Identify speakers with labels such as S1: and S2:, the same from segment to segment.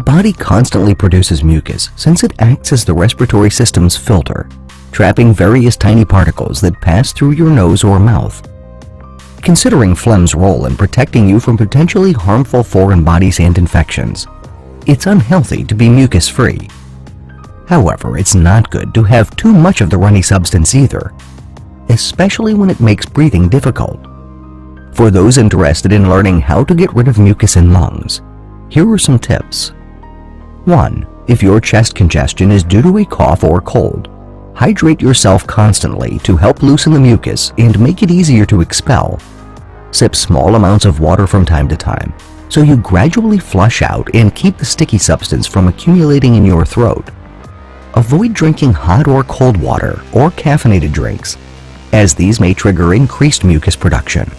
S1: body constantly produces mucus since it acts as the respiratory system's filter, trapping various tiny particles that pass through your nose or mouth. Considering phlegm's role in protecting you from potentially harmful foreign bodies and infections, it's unhealthy to be mucus-free. However, it's not good to have too much of the runny substance either, especially when it makes breathing difficult. For those interested in learning how to get rid of mucus in lungs, here are some tips. 1. If your chest congestion is due to a cough or cold, hydrate yourself constantly to help loosen the mucus and make it easier to expel. Sip small amounts of water from time to time, so you gradually flush out and keep the sticky substance from accumulating in your throat. Avoid drinking hot or cold water or caffeinated drinks, as these may trigger increased mucus production.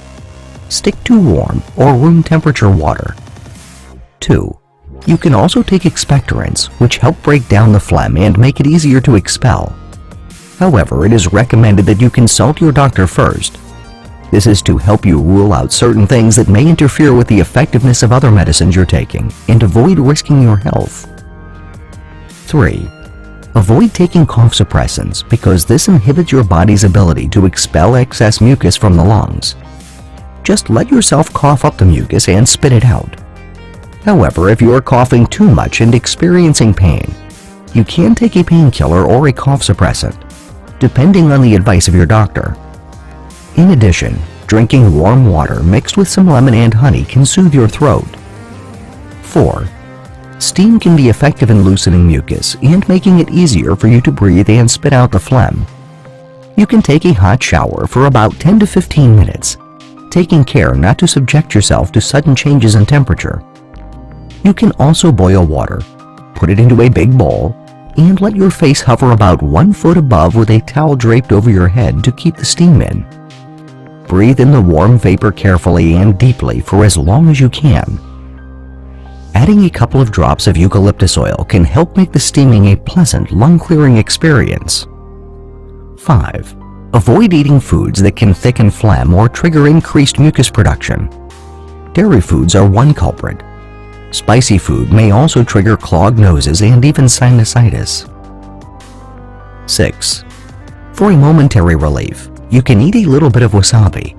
S1: Stick to warm or room temperature water. 2. You can also take expectorants, which help break down the phlegm and make it easier to expel. However, it is recommended that you consult your doctor first. This is to help you rule out certain things that may interfere with the effectiveness of other medicines you're taking and avoid risking your health. 3. Avoid taking cough suppressants because this inhibits your body's ability to expel excess mucus from the lungs. Just let yourself cough up the mucus and spit it out. However, if you are coughing too much and experiencing pain, you can take a painkiller or a cough suppressant, depending on the advice of your doctor. In addition, drinking warm water mixed with some lemon and honey can soothe your throat. 4. Steam can be effective in loosening mucus and making it easier for you to breathe and spit out the phlegm. You can take a hot shower for about 10 to 15 minutes, taking care not to subject yourself to sudden changes in temperature. You can also boil water, put it into a big bowl, and let your face hover about 1 foot above with a towel draped over your head to keep the steam in. Breathe in the warm vapor carefully and deeply for as long as you can. Adding a couple of drops of eucalyptus oil can help make the steaming a pleasant, lung-clearing experience. 5. Avoid eating foods that can thicken phlegm or trigger increased mucus production. Dairy foods are one culprit. Spicy food may also trigger clogged noses and even sinusitis. 6. For a momentary relief, you can eat a little bit of wasabi.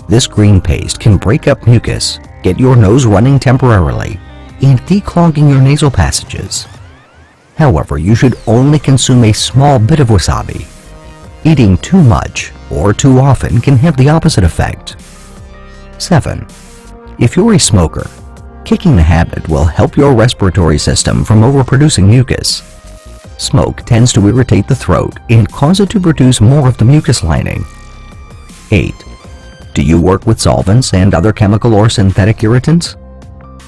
S1: This green paste can break up mucus, get your nose running temporarily, and declogging your nasal passages. However, you should only consume a small bit of wasabi. Eating too much or too often can have the opposite effect. 7. If you're a smoker, kicking the habit will help your respiratory system from overproducing mucus. Smoke tends to irritate the throat and cause it to produce more of the mucus lining. 8. Do you work with solvents and other chemical or synthetic irritants?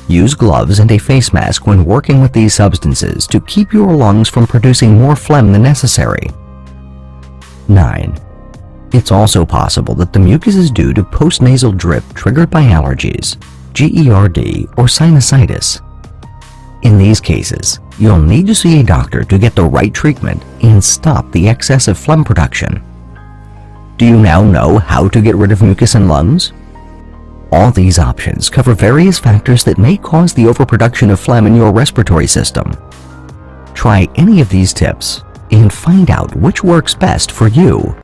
S1: Use gloves and a face mask when working with these substances to keep your lungs from producing more phlegm than necessary. 9. It's also possible that the mucus is due to postnasal drip triggered by allergies, GERD, or sinusitis. In these cases, you'll need to see a doctor to get the right treatment and stop the excessive phlegm production. Do you now know how to get rid of mucus in lungs? All these options cover various factors that may cause the overproduction of phlegm in your respiratory system. Try any of these tips and find out which works best for you.